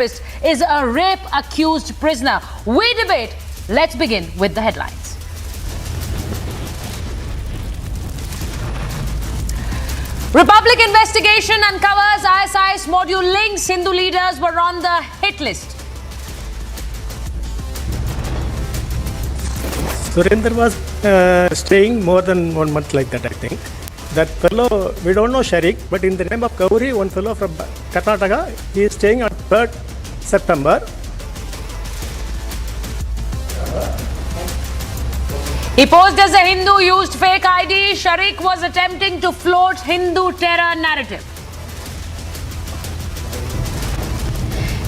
is a rape-accused prisoner. We debate. Let's begin with the headlines. Republic investigation uncovers ISIS module links. Hindu leaders were on the hit list. Surinder was staying more than 1 month like that, I think. That fellow, we don't know Sharik, but in the name of Gauri, one fellow from Karnataka, he is staying on 3rd September. He posed as a Hindu, used fake ID. Sharik was attempting to float Hindu terror narrative.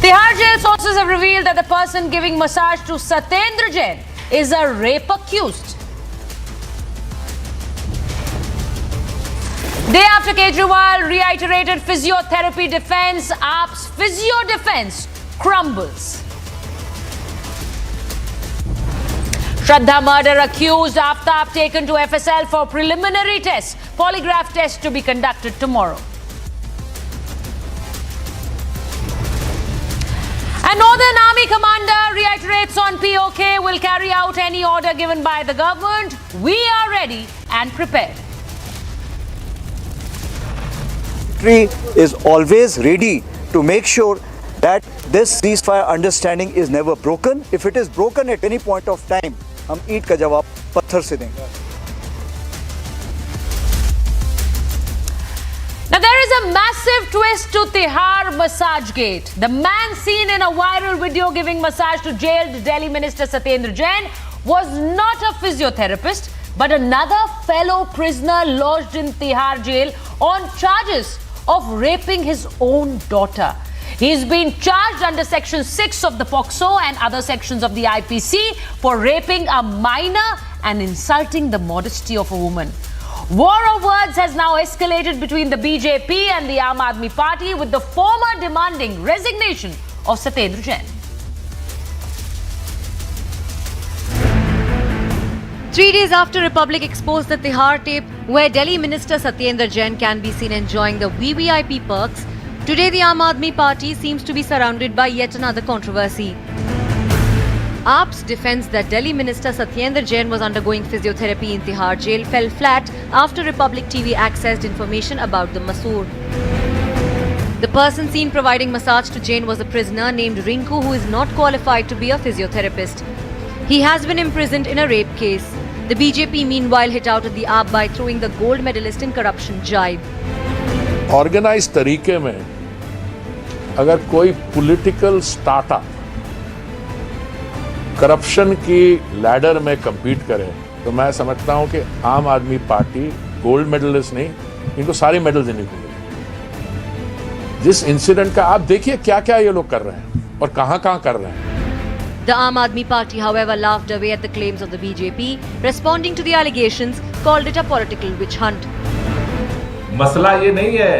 Tihar jail sources have revealed that the person giving massage to Satendra Jain is a rape accused. Day after Kejriwal reiterated physiotherapy defense, AAP's physio defense crumbles. Shraddha murder accused, Aftab taken to FSL for preliminary tests. Polygraph test to be conducted tomorrow. A Northern Army commander reiterates on POK will carry out any order given by the government. We are ready and prepared. Is always ready to make sure that this ceasefire understanding is never broken. If it is broken at any point of time, हम ईंट का जवाब पत्थर से देंगे. Now there is a massive twist to Tihar massage gate. The man seen in a viral video giving massage to jailed Delhi Minister Satendra Jain was not a physiotherapist, but another fellow prisoner lodged in Tihar jail on charges of raping his own daughter. He's been charged under Section 6 of the POCSO and other sections of the IPC for raping a minor and insulting the modesty of a woman. War of words has now escalated between the BJP and the Aam Aadmi Party, with the former demanding resignation of Satendra Jain. 3 days after Republic exposed the Tihar tape, where Delhi Minister Satendra Jain can be seen enjoying the VVIP perks, today the Aam Aadmi Party seems to be surrounded by yet another controversy. AAP's defense that Delhi Minister Satendra Jain was undergoing physiotherapy in Tihar jail fell flat after Republic TV accessed information about the masseur. The person seen providing massage to Jain was a prisoner named Rinku, who is not qualified to be a physiotherapist. He has been imprisoned in a rape case. The BJP meanwhile hit out at the AAP by throwing the gold medalist in corruption jibe. Organise तरीके में अगर कोई political startup corruption की ladder में compete करे तो मैं समझता हूं कि आम आदमी पार्टी गोल्ड मेडलिस्ट नहीं, इनको सारे मेडल देने को मिले. जिस इंसिडेंट का आप देखिए क्या क्या ये लोग कर रहे हैं और कहां-कहां कर रहे हैं. The Aam Aadmi Party, however, laughed away at the claims of the BJP, responding to the allegations, called it a political witch hunt. मसला ये नहीं है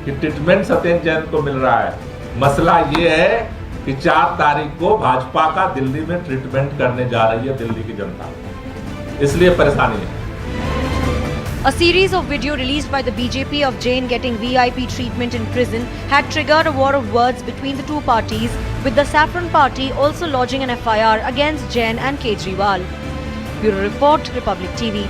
कि ट्रीटमेंट सत्येंद्र जैन को मिल रहा है. मसला ये है कि 4 तारीख को भाजपा का दिल्ली में ट्रीटमेंट करने जा रही है दिल्ली की जनता. इसलिए परेशानी है. A series of video released by the BJP of Jain getting VIP treatment in prison had triggered a war of words between the two parties, with the Saffron Party also lodging an FIR against Jain and Kejriwal. Bureau Report, Republic TV.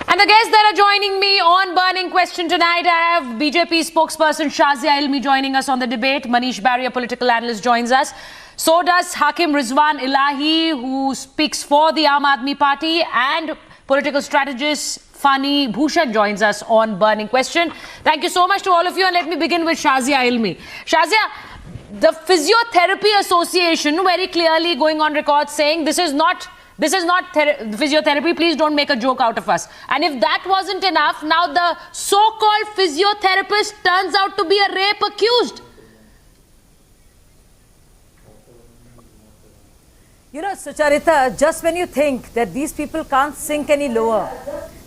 And the guests that are joining me on Burning Question tonight, I have BJP spokesperson Shazia Ilmi joining us on the debate. Manish Barry, a political analyst, joins us. So does Hakim Rizwan Ilahi, who speaks for the Aam Aadmi Party, and political strategist Fani Bhushan joins us on Burning Question. Thank you so much to all of you, and let me begin with Shazia Ilmi. Shazia, the Physiotherapy Association very clearly going on record saying this is not physiotherapy, please don't make a joke out of us. And if that wasn't enough, now the so-called physiotherapist turns out to be a rape accused. You know, Sucharita, just when you think that these people can't sink any lower,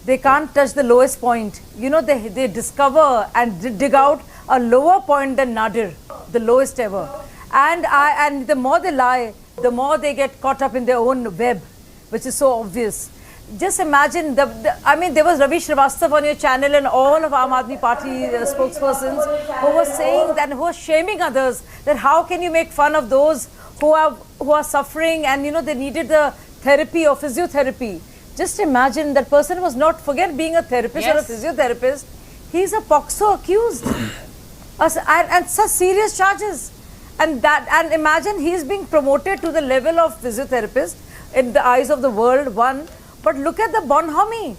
they can't touch the lowest point, you know, they discover and dig out a lower point than Nadir, the lowest ever. And the more they lie, the more they get caught up in their own web, which is so obvious. just imagine, I mean, there was Ravi Srivastava on your channel and all of Aam Aadmi Party spokespersons who were saying that, who were shaming others, that how can you make fun of those who are suffering and, you know, they needed the therapy or physiotherapy. Just imagine that person was not, forget being a therapist or a physiotherapist, he's a POXO accused and such serious charges. And imagine he's being promoted to the level of physiotherapist in the eyes of the world, one. But look at the bonhomie.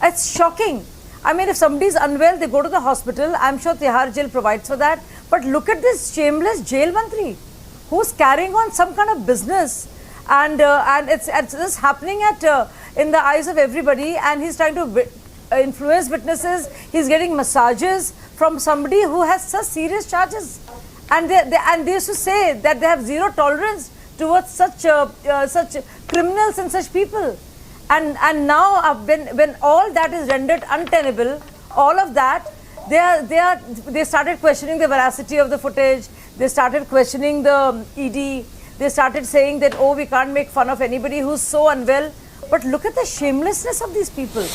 It's shocking. I mean, if somebody's unwell, they go to the hospital. I'm sure Tihar jail provides for that. But look at this shameless jail mantri who's carrying on some kind of business. And it's just happening in the eyes of everybody. And he's trying to influence witnesses. He's getting massages from somebody who has such serious charges. And they used to say that they have zero tolerance towards such criminals and such people. And now when all that is rendered untenable, all of that, they started questioning the veracity of the footage. They started questioning the ED. They started saying that, oh, we can't make fun of anybody who's so unwell. But look at the shamelessness of these people.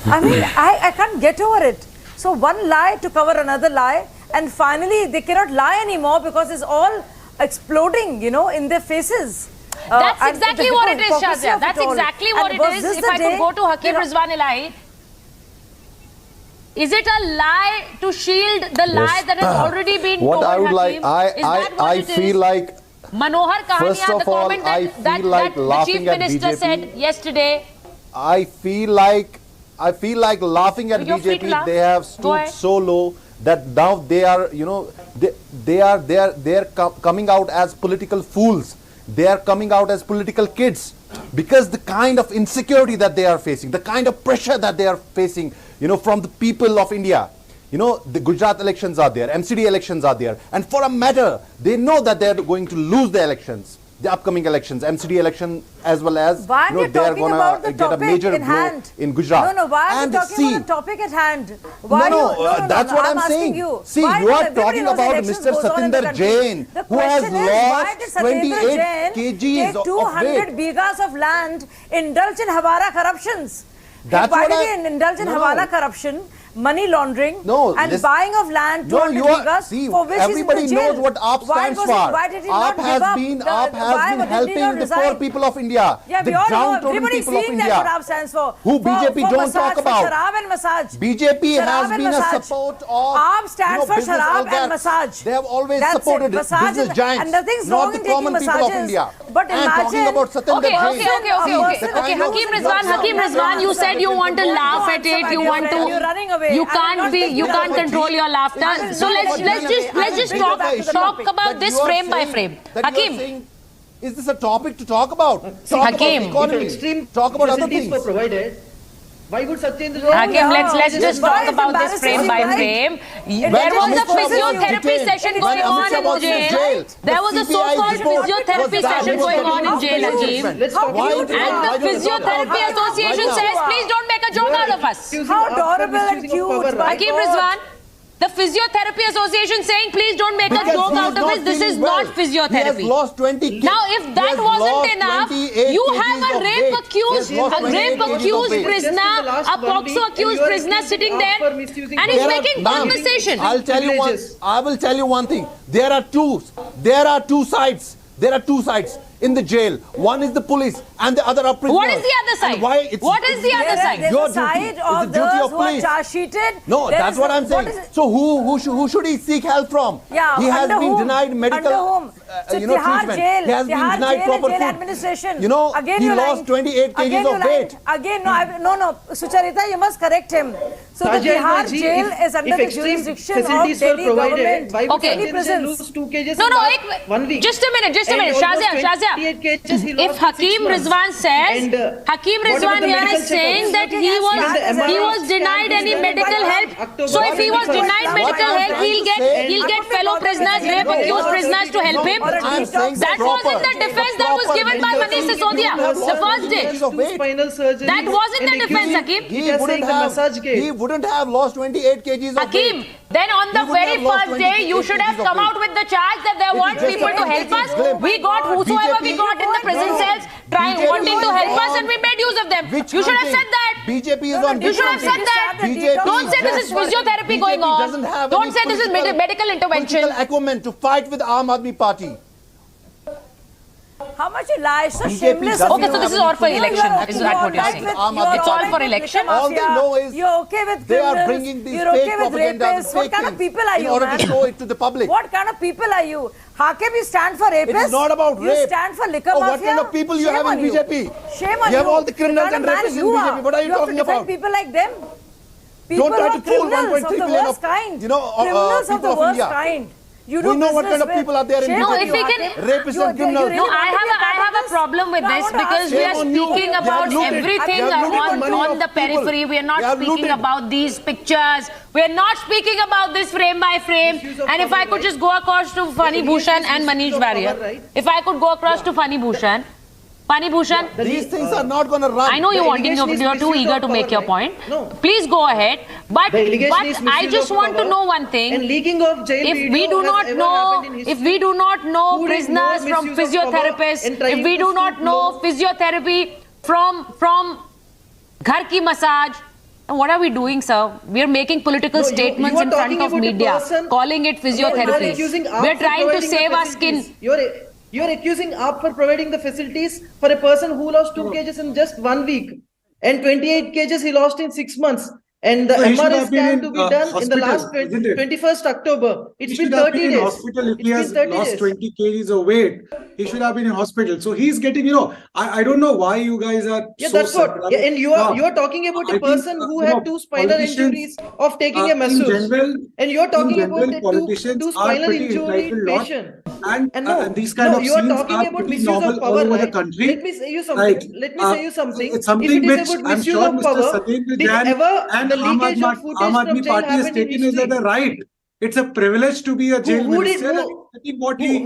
I mean, I can't get over it. So one lie to cover another lie, and finally they cannot lie anymore because it's all exploding, you know, in their faces. That's exactly what it is, Shazia. That's exactly what it is. If I could go to Hakim Rizwan Elahi, is it a lie to shield the lie that has already been told, what I would Hakim? like, I feel like, Manohar first Kahaniya, the of all, comment I that feel like the Chief laughing at Minister BJP. said yesterday. I feel like laughing at You're free to BJP. laugh. They have Go stooped ahead. so low that now they are, you know, they are coming out as political fools. They are coming out as political kids because the kind of insecurity that they are facing, the kind of pressure that they are facing, you know, from the people of India. You know, the Gujarat elections are there, MCD elections are there, and for a matter, they know that they are going to lose the elections, the upcoming elections, MCD election, as well as, why you know, they are going to get a major blow in Gujarat. No, why are you talking about the topic at hand? Why that's what I'm saying. See, you are talking about Mr. Satinder Jain, who has lost 28 kgs of 200 weight. bighas of land, indulge in Hawala corruptions. That's why what did he indulge in Hawala corruption? Money laundering and buying of land, 200 bighas, for which everybody knows what AAP stands for. Why did he AAP not has been helping the poor people of India, the downtrodden people of India. What AAP stands for. Who BJP don't talk about. Sharab and massage. BJP has been a support of AAP stands for Sharab and massage. They have always supported business giants, and nothing's not wrong the in taking common people of India. But and talking about Satinder Jain. Okay, Hakim Rizwan, you said you want to laugh at it, you want to, you can't control your laughter. So let's just talk about this frame by frame. Hakim, is this a topic to talk about? Hakim, talk about other things. Why would Satyendra? Hakim, let's just talk about this frame by frame. There was a physiotherapy session going on in jail. There was a so-called physiotherapy session going on in jail, Hakim. And the Physiotherapy Association says, please don't make a joke out of us. How adorable and cute. Hakim Rizwan, the Physiotherapy Association saying, please don't make a joke out of it. This is not physiotherapy. He has lost 20 Now, if that wasn't enough, you have a rape accused prisoner, a POXO accused prisoner sitting there, and he's making conversation. I will tell you one thing. There are two sides. There are two sides in the jail. One is the police and the other are prisoners. What is the other side? What is the other side? There's a side of those who are charge-sheeted. No, that's what I'm saying. So who should he seek help from? Yeah, he has been denied medical treatment. Jail, he has been denied proper food. Administration. You know, he lost 28 kgs of weight. Again, no, Sucharita, you must correct him. So the Tihar jail is under the jurisdiction of Delhi government. Okay. No, just a minute. Shazia. If Hakim Rizwan says, Hakim Rizwan here is saying that he was denied any medical help. So if he was denied medical help, he'll get fellow prisoners, rape accused prisoners to help him. That wasn't the defense that was given by Manish Sisodia the first day. That wasn't the defense, Hakim. He wouldn't have lost 28 kgs of weight. Hakim, Then on the very first day, you should have come out with the charge that there weren't people to help us. We got whosoever we got in the prison cells wanting to help us, and we made use of them. You should have said that. BJP is on. You should have said that. Don't say this is physiotherapy going on. Don't say this is medical intervention. Political acumen to fight with Aam Aadmi Party. How much you lie? So shameless. Okay, so this is all for election. Is that what you're saying? It's all for election. All they know is you're okay with they are criminals, bringing these you're fake okay with propaganda, rapists. What kind of people are in you, order man? to show it to the public. What kind of people are you? Hakim, you stand for rapists? It is not about rape. You stand for liquor mafia? What kind of people you have in BJP? Shame on you. You have all the criminals and rapists in BJP. What are you talking about? You people like them. People Don't try to fool 1.3 billion of kind. Criminals of the worst kind. You we know what kind of people are there in BJP. No, if we can, rapists and criminals. no, I have a problem with this because we are speaking about everything on the periphery. We are not speaking about these pictures. We are not speaking about this frame by frame. And if I could just go across to Fani Bhushan and Manish Barrier, if I could go across to Fani Bhushan. These things are not going to run. I know you're too eager to make your point. No. Please go ahead. But I just want to know one thing. And leaking of jail if we do not know prisoners from physiotherapists, if we do not know physiotherapy from ghar ki massage, what are we doing, sir? We are making political statements in front of media, calling it physiotherapy. We are trying to save our skin. You're accusing AAP for providing the facilities for a person who lost 2 kgs in just 1 week, and 28 kgs he lost in 6 months. And the MRI scan to be done in the last 21st October. It's been 30 days. Hospital if he has lost 20 kgs of weight. He should have been in hospital. So he's getting, I don't know why you guys are. Yeah, so that's what. Yeah, and you are talking about a person who had 2 spinal injuries of taking a masseuse. And you're talking about a 2 spinal injury patient. And these kind of you are scenes talking are about pretty misuse normal of power, all over right? the country. Let me say you something. It's something if it is which about I'm misuse sure of Mr. power, Satendra did Jain ever and the leakage of footage Aam from Aadmi jail Party has happened in taken as history? a right. It's a privilege to be a jail minister. What he's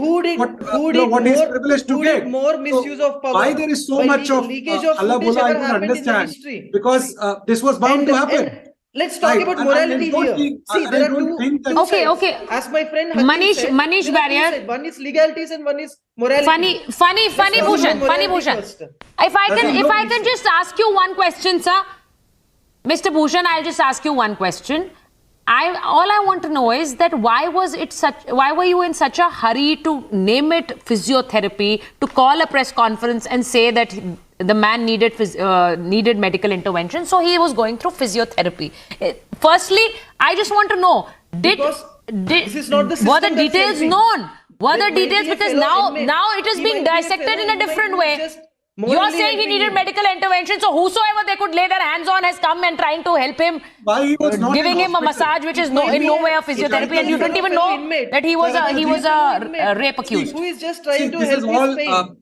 privileged to get. Did more misuse of power? Why there is so much of leakage of Allah footage Bola, I ever don't happened in the understand. history? Because this was bound to happen. Let's talk about morality here. See, there are two Okay. sides. As my friend Hakim said, Manish Barrier. one is legalities and one is morality. Funny Bhushan. If I can just ask you one question, sir. Mr. Bhushan, I'll just ask you one question. All I want to know is that why were you in such a hurry to name it physiotherapy, to call a press conference and say that the man needed medical intervention, so he was going through physiotherapy? Firstly, I just want to know, this is not the were the details known? Were the details, because now it is being dissected in a different way. You are saying he needed medical intervention, so whosoever they could lay their hands on has come and trying to help him, giving him a massage, which is in no way a physiotherapy, and you didn't even know that he was a rape accused. Who is just trying to help his pain.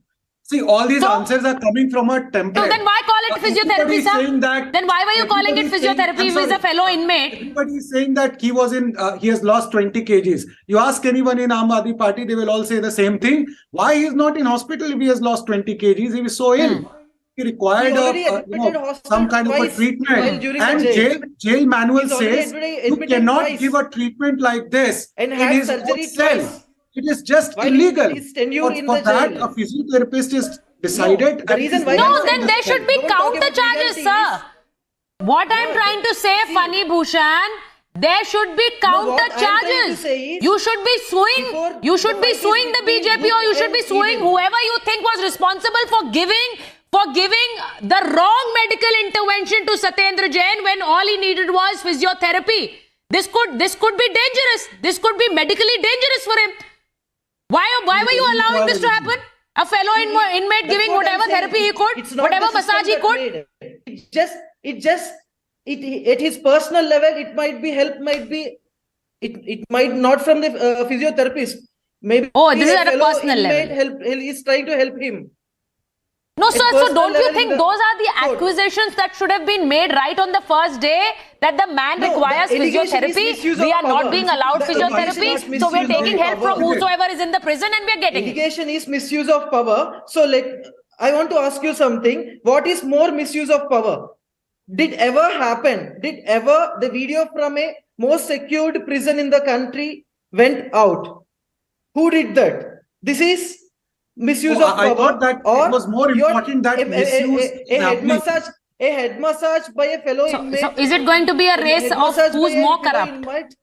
See, all these answers are coming from a template. So then why call it physiotherapy, sir? Then why were you calling it physiotherapy? He is a fellow inmate. Everybody is saying that he has lost 20 kgs. You ask anyone in Aam Aadmi Party, they will all say the same thing. Why he is not in hospital if he has lost 20 kgs? He was so ill. He required some kind of a treatment. And jail manual says you cannot give a treatment like this in his own cell. It is just illegal. For that, a physiotherapist is decided. No, then there should be counter charges, sir. What I'm trying to say, Fani Bhushan, there should be counter charges. You should be suing. You should be suing the BJP, or you should be suing whoever you think was responsible for giving the wrong medical intervention to Satendra Jain when all he needed was physiotherapy. This could be dangerous. This could be medically dangerous for him. Why were you allowing this to happen? A fellow inmate giving whatever therapy he could, whatever massage he could. At his personal level, it might be help, it might not from the physiotherapist. Maybe this is at a personal level. He's trying to help him. No, sir, so don't you think those are the accusations that should have been made right on the first day, that the man requires physiotherapy? We are not being allowed physiotherapy, so we are taking help from whosoever is in the prison and we are getting it. Allegation is misuse of power. So I want to ask you something. What is more misuse of power? Did ever happen? The video from a most secured prison in the country went out. Who did that? This is misuse of power. I thought that it was more important that misuse a head massage by a fellow inmate. So is it going to be a race of who's more corrupt?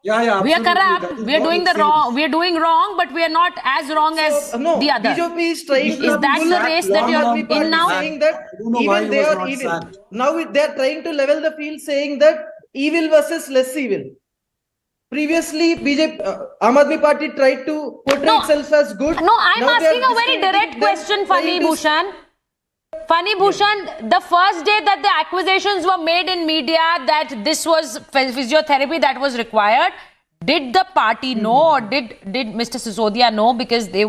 Yeah, We are corrupt. We are doing the wrong. We are doing wrong, but we are not as wrong as the other. BJP is trying to. Is that the race that you're in now? Saying that even they are evil. Now they are trying to level the field, saying that evil versus less evil. Previously, BJP, Aam Aadmi Party tried to portray itself as good. No, I'm asking a very direct question, Fani Bhushan. Fani Bhushan, the first day that the accusations were made in media that this was physiotherapy that was required, did the party know, or did Mr. Sisodia know? Because there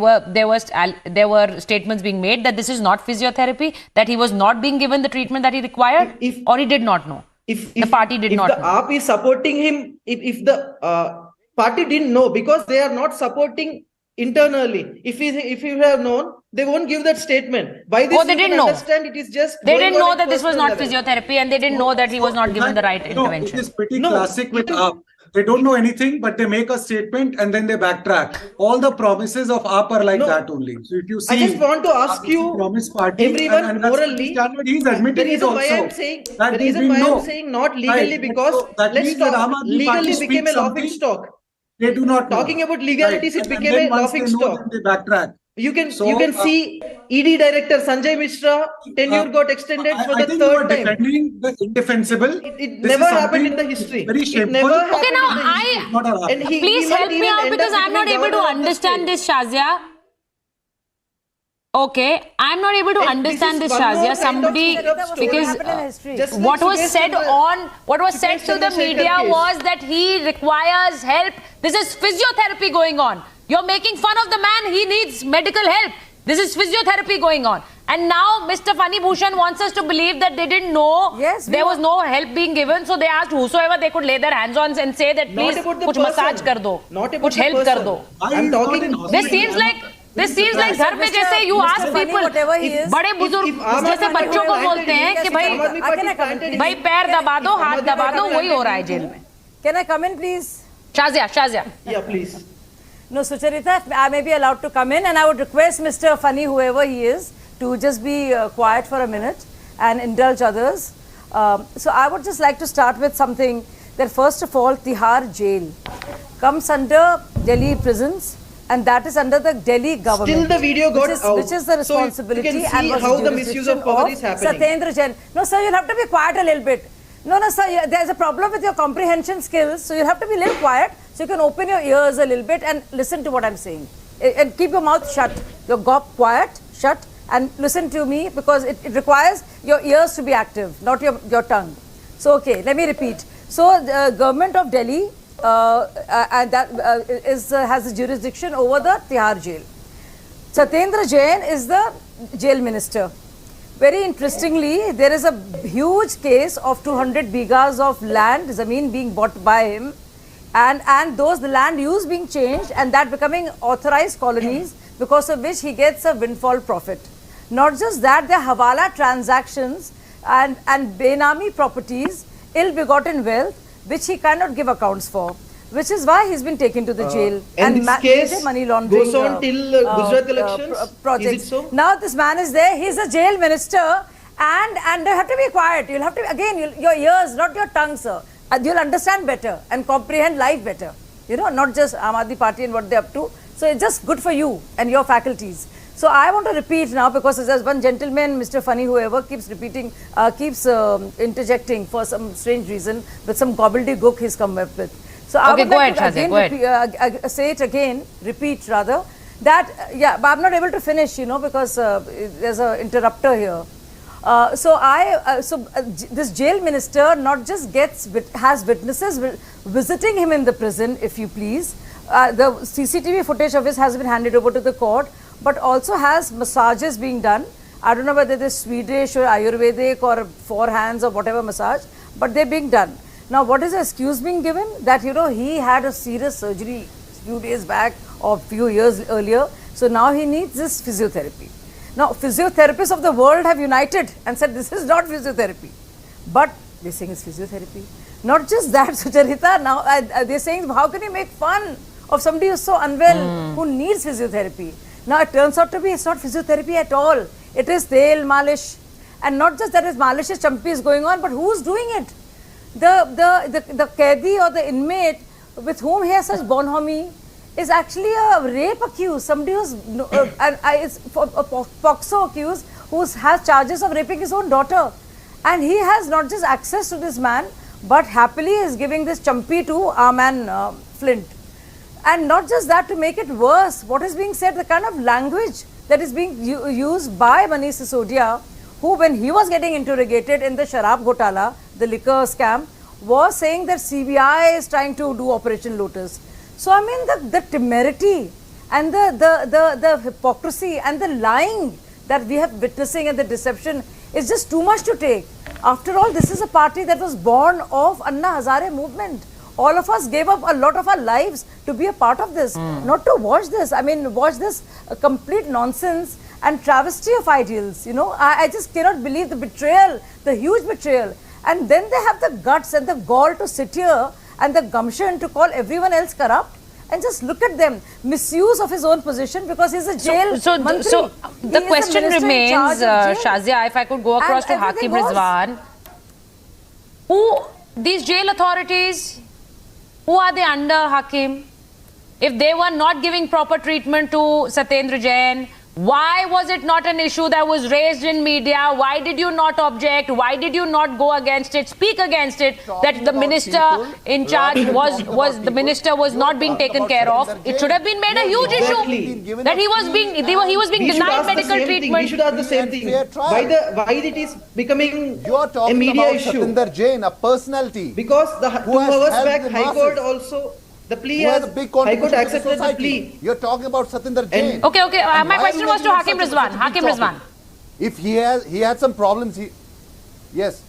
were statements being made that this is not physiotherapy, that he was not being given the treatment that he required, or he did not know. If the party did not know. If the AAP is supporting him, if the party didn't know, because they are not supporting internally. If you have known, they won't give that statement. By this, they didn't know. Understand it is just. They didn't know that this was not physiotherapy, and they didn't know that he was not given the right intervention. It is pretty classic with AAP. They don't know anything, but they make a statement and then they backtrack. All the promises of AAP are like that only. So if you see, I just want to ask you, everyone morally, he's admitting it also. The reason why I'm saying not legally, because let's talk, legally became a laughing stock. They do not talking about legalities, it became a laughing stock. They backtrack. You can see ED director Sanjay Mishra tenure got extended for the third time. Defending the indefensible. It never happened in the history. Very shameful. It never happened in the history. Please help me out, because I'm not able to understand this, Shazia. Okay, I'm not able to understand this, Shazia. Somebody, because what was said to the media was that he requires help. This is physiotherapy going on. You're making fun of the man. He needs medical help. This is physiotherapy going on. And now Mr. Fani Bhushan wants us to believe that they didn't know there was no help being given. So they asked whosoever they could lay their hands on and say that please kuch massage kar do, kuch help kar do. I'm talking. This seems like घर में जैसे you ask people, बड़े बुजुर्ग जैसे बच्चों को बोलते हैं कि भाई पैर दबा दो, हाथ दबा दो, वही हो रहा है जेल में. Can I come in, please? Shazia. Yeah, please. No, Sucharita, I may be allowed to come in, and I would request Mr. Fani, whoever he is, to just be quiet for a minute and indulge others. So I would just like to start with something that first of all, Tihar jail comes under Delhi prisons, and that is under the Delhi government. Still the video got out. Which is the responsibility, so you can see and how the misuse of power is happening. Satyendra Jain. No, sir, you'll have to be quiet a little bit. No, sir, there's a problem with your comprehension skills, so you have to be a little quiet, so you can open your ears a little bit and listen to what I'm saying. And keep your mouth shut, your gob quiet, shut, and listen to me, because it requires your ears to be active, not your tongue. So, okay, let me repeat. So, the government of Delhi and that has the jurisdiction over the Tihar jail. Satyendra Jain is the jail minister. Very interestingly, there is a huge case of 200 bighas of land, zameen being bought by him, and the land use being changed, and that becoming authorized colonies, because of which he gets a windfall profit. Not just that, there are hawala transactions and benami properties, ill-begotten wealth, which he cannot give accounts for, which is why he's been taken to the jail. And this case money laundering goes on till Gujarat elections. Projects. Is it so? Now this man is there. He's a jail minister, and you have to be quiet. You'll have to your ears, not your tongue, sir. You'll understand better and comprehend life better. You know, not just Aam Aadmi Party and what they're up to. So it's just good for you and your faculties. So I want to repeat now, because there's one gentleman, Mr. Fani, whoever keeps repeating, interjecting for some strange reason with some gobbledygook he's come up with. So I would like to again say it again, repeat rather, that, but I'm not able to finish, because there's an interrupter here. This jail minister not just has witnesses visiting him in the prison, if you please. The CCTV footage of this has been handed over to the court, but also has massages being done. I don't know whether it is Swedish or Ayurvedic or four hands or whatever massage, but they're being done. Now, what is the excuse being given? That, he had a serious surgery a few days back or a few years earlier. So now he needs this physiotherapy. Now, physiotherapists of the world have united and said this is not physiotherapy. But they're saying it's physiotherapy. Not just that, Sucharita, now they're saying, how can you make fun of somebody who's so unwell, who needs physiotherapy? Now it turns out to be, it's not physiotherapy at all. It is tail malish. And not just that, malicious champi is going on, but who's doing it? The Kaidi or the inmate with whom he has such bonhomie is actually a rape accused, somebody who's is a POXO accused, who has charges of raping his own daughter. And he has not just access to this man, but happily is giving this champi to our man Flint. And not just that, to make it worse, what is being said, the kind of language that is being used by Manish Sisodia, who when he was getting interrogated in the Sharab Ghotala, the liquor scam, was saying that CBI is trying to do Operation Lotus. So I mean the temerity and the hypocrisy and the lying that we have witnessing and the deception is just too much to take. After all, this is a party that was born of Anna Hazare movement. All of us gave up a lot of our lives to be a part of this, not to watch this. I mean, watch this complete nonsense and travesty of ideals. You know, I just cannot believe the betrayal, the huge betrayal. And then they have the guts and the gall to sit here and the gumption to call everyone else corrupt. And just look at them, misuse of his own position because he's a jail mantri. So the question remains, Shazia, if I could go across to Hakim Rizwan, these jail authorities, who are they under, Hakim? If they were not giving proper treatment to Satyendra Jain, why was it not an issue that was raised in media? Why did you not object? Why did you not go against it, speak against it, that the minister in charge was not being taken care of? It should have been made a huge issue that he was being denied medical treatment. We should ask the same thing. Why it is becoming a media issue? Satyendra Jain, a personality. Because 2 hours back, High Court also. The plea has, High Court accepted the plea. You're talking about Satyendra Jain. Okay. My question was to Hakim Rizwan. Hakim Rizwan. If he had some problems, yes.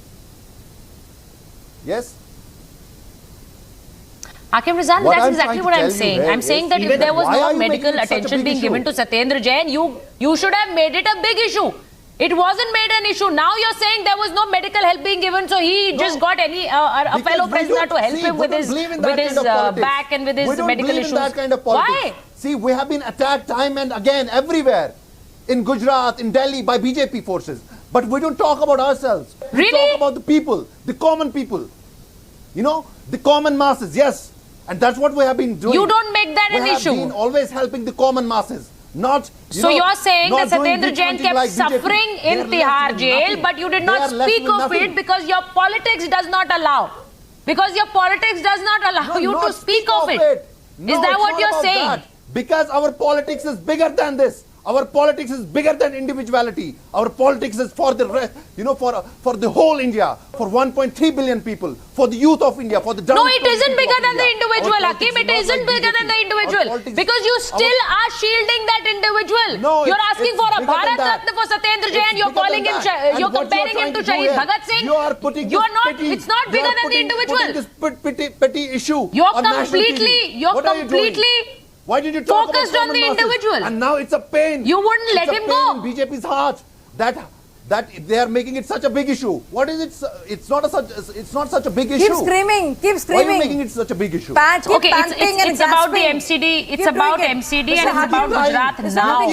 Hakim Rizwan, that's exactly what I'm saying. I'm saying that if there was no medical attention being given to Satyendra Jain, you should have made it a big issue. It wasn't made an issue. Now you're saying there was no medical help being given, so he just got a fellow prisoner to help him with his back and with his medical issues. In that kind of politics. Why? See, we have been attacked time and again everywhere, in Gujarat, in Delhi, by BJP forces. But we don't talk about ourselves. Really? We talk about the people, the common people. You know, the common masses. Yes, and that's what we have been doing. You don't make that an issue. We have been always helping the common masses. So you're saying that Satyendra Jain kept suffering in Tihar jail, but you did not speak of it because your politics does not allow. Because your politics does not allow you to speak of it. Is that what you're saying? Because our politics is bigger than this. Our politics is bigger than individuality. Our politics is for the rest, for the whole India, for 1.3 billion people, for the youth of India, for the No, it isn't bigger than the individual, Hakim. It isn't bigger than the individual. Because you still are shielding that individual. No, you're asking for a Bharat Ratna for Satyendra Jain. You're calling him, you're comparing him to Shahid Bhagat Singh. You are putting it's not bigger than the individual. This petty issue. You're completely Why did you talk focused about on the individual? And now it's a pain. You wouldn't let him go. In BJP's heart that they are making it such a big issue. What is it? It's not such a big issue. Keep screaming. Why are you making it such a big issue? It's about the MCD. It's about MCD and it's about Gujarat now.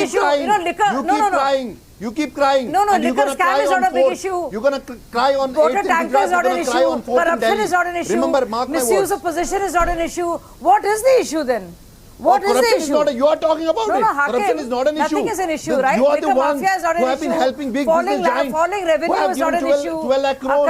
You keep crying. No, liquor scam is not a big issue. You're going to cry on Water tanker is not an issue. Corruption is not an issue. Remember, mark my words. Misuse of position is not an issue. What is the issue then? What is the issue? You are talking about it. Hakim, corruption is not an issue. Nothing is an issue, right? You are the ones who have been helping big business giants. Falling revenue is not an issue. 12 lakh crores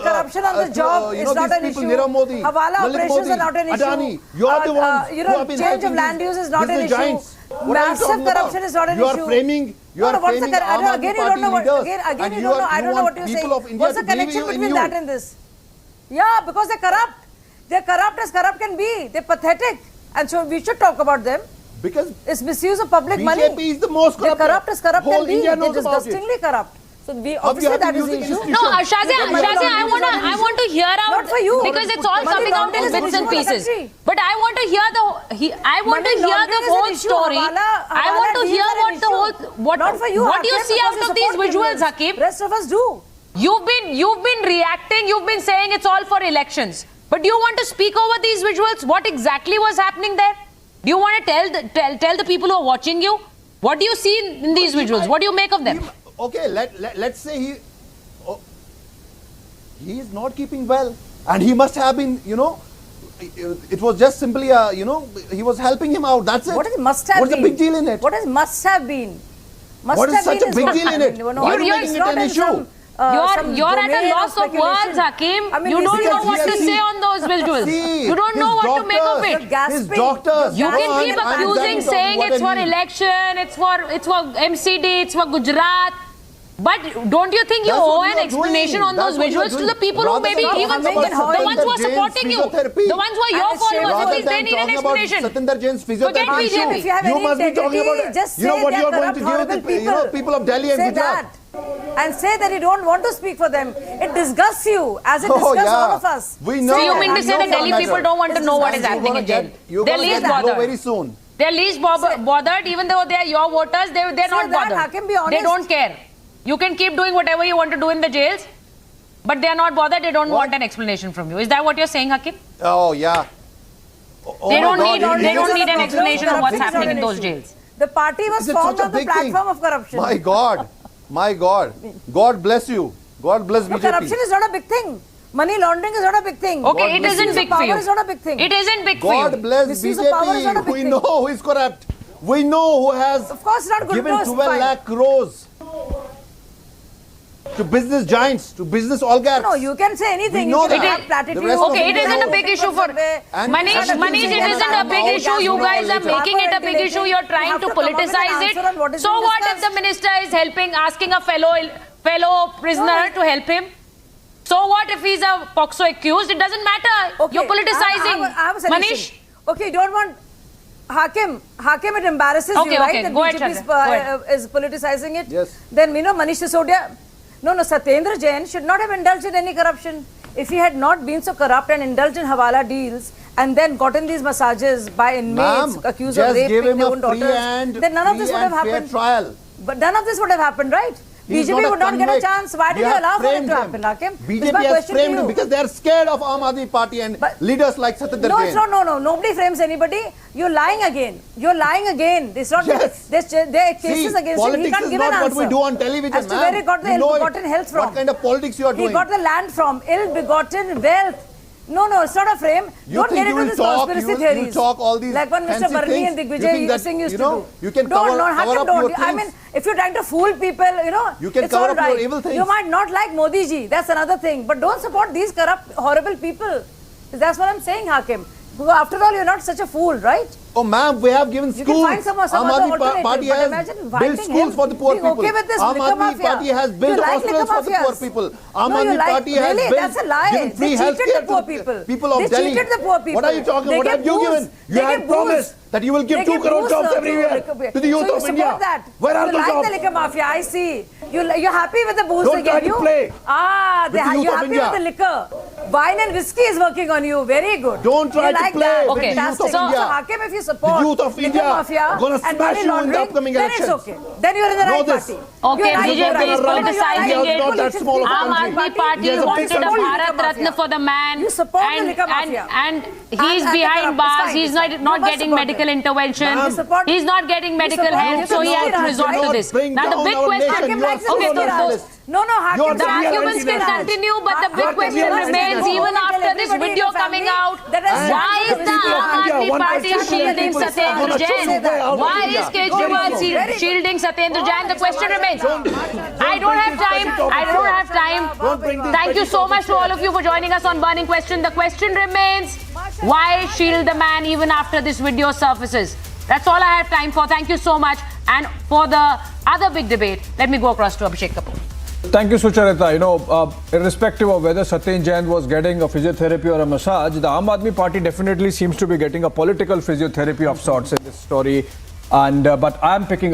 corruption on the job is not an issue. Hawala operations are not an issue. Adani, you are the ones who have been change of land use is not an issue. Massive corruption is not an issue. You are framing Again, you don't know what I don't know what you're saying. What's the connection between that and this? Yeah, because they're corrupt. They're corrupt as corrupt can be. They're pathetic. And so we should talk about them. Because it's misuse of public money. BJP is the most corrupt. They're corrupt as corrupt can be. They're disgustingly corrupt. So we obviously that is the issue. No, Shazia, I want to hear out. Not for you. Because it's all coming out in bits and pieces. But I want to hear the whole story. I want to hear what you see out of these visuals, Hakim. Rest of us do. You've been reacting. You've been saying it's all for elections. But do you want to speak over these visuals? What exactly was happening there? Do you want to tell the people who are watching you? What do you see in these visuals? What do you make of them? Okay, let's say he is not keeping well, and he must have been, it was just simply he was helping him out. That's it. What is must have What's been? the big deal in it? What is must have been? What is such a big deal in it? Why are you making it an issue? You're at a loss of words, Hakim. You don't know what to say on those visuals. You don't know what to make of it. His doctors. You can keep accusing, saying it's for election, it's for MCD, it's for Gujarat. But don't you think you owe an explanation on those visuals to the people who maybe even the ones who are supporting you, the ones who are your followers, at least they need an explanation. Satinder Jain's Forget physiotherapy BJP. issue. You must be talking about, what you are going to give the people of Delhi and Gujarat. And say that you don't want to speak for them. It disgusts you as it disgusts all of us. We know. So you mean to say that Delhi people don't want to know what is happening in jail? They're least bothered. Very soon. They're least bothered, even though they are your voters. They're not bothered. Hakim, be honest. They don't care. You can keep doing whatever you want to do in the jails, but they are not bothered. They don't want an explanation from you. Is that what you're saying, Hakim? Oh yeah. They don't need an explanation of what's happening in those jails. The party was formed on the platform of corruption. My God. My God. God bless you. God bless BJP. Corruption is not a big thing. Money laundering is not a big thing. Okay, it isn't big for you. Power is not a big thing. It isn't big for you. God bless BJP. We know who is corrupt. We know who has given 12 lakh crores to business giants, to business oligarchs. No, you can say anything. We know you can that. have platitudes. Okay, it isn't a big issue for Manish, it isn't a big issue. You guys are making it a big issue. You're trying to politicize it. So what if the minister is helping, asking a fellow prisoner to help him? So what if he's a POXO accused? It doesn't matter. Okay, You're politicizing. I have a solution. Manish? Okay, you don't want Hakim, it embarrasses you, right? That BJP is politicizing it. Yes. Then, Manish Sisodia. No, Satyendra Jain should not have indulged in any corruption. If he had not been so corrupt and indulged in Hawala deals and then gotten these massages by inmates accused of raping their own daughters, then none of this would have happened. Trial. But none of this would have happened, right? BJP would not get a chance. Why did you allow for it to happen, Hakim? BJP has framed him because they are scared of Aam Aadmi Party and leaders like Satyendra Jain. No. Nobody frames anybody. You're lying again. It's not. Yes. There are cases against him. He can't give an answer. Politics is not what we do on television, as to where he got the ill-begotten health from. What kind of politics you are doing? He got the land from ill-begotten wealth. No, it's not a frame. Don't get into this conspiracy theories. You talk all these like when Mr. Barni and Digvijay Singh used to do. You can cover up your things. I mean, if you're trying to fool people, you can it's cover all up right. your evil things. You might not like Modi ji. That's another thing. But don't support these corrupt, horrible people. That's what I'm saying, Hakim. After all, you're not such a fool, right? Oh, ma'am, we have given schools. You can find some other alternative. Party has built schools for the poor people. Okay with this Aam Aadmi Party has built hospitals for the poor people. Aam Aadmi Party has given free healthcare to people of Delhi. They cheated the poor people. What are you talking? What have you given? You have promised that you will give 2 crore jobs everywhere to the youth of India. Where are those jobs? You like the liquor mafia, I see. You're happy with the booze they gave you? Play. You're happy with the liquor. Wine and whiskey is working on you. Very good. Don't try to play with the youth of India. So Hakim, if you support the youth of India mafia gonna smash you in the upcoming elections. Then it's okay. Then you're in the right party. Okay, BJP is politicizing it. Not that small of a Aam country. Aadmi Party wanted a Bharat Ratna for the man. You support the liquor mafia. And he's behind bars. He's not getting medical intervention. He's not getting medical help, so he has to resort to this. Now the big question. Okay, no, the arguments can continue, but the big question remains even after this video coming out. Why is the Aam Aadmi Party shielding Satyendra Jain? Why is Kejriwal shielding Satyendra Jain? The question remains. I don't have time. Thank you so much to all of you for joining us on Burning Question. The question remains, why shield the man even after this video surfaces? That's all I have time for. Thank you so much. And for the other big debate, let me go across to Abhishek Kapoor. Thank you, Sucharita. Irrespective of whether Satyendra Jain was getting a physiotherapy or a massage, the Aam Aadmi Party definitely seems to be getting a political physiotherapy of sorts in this story. But I am picking up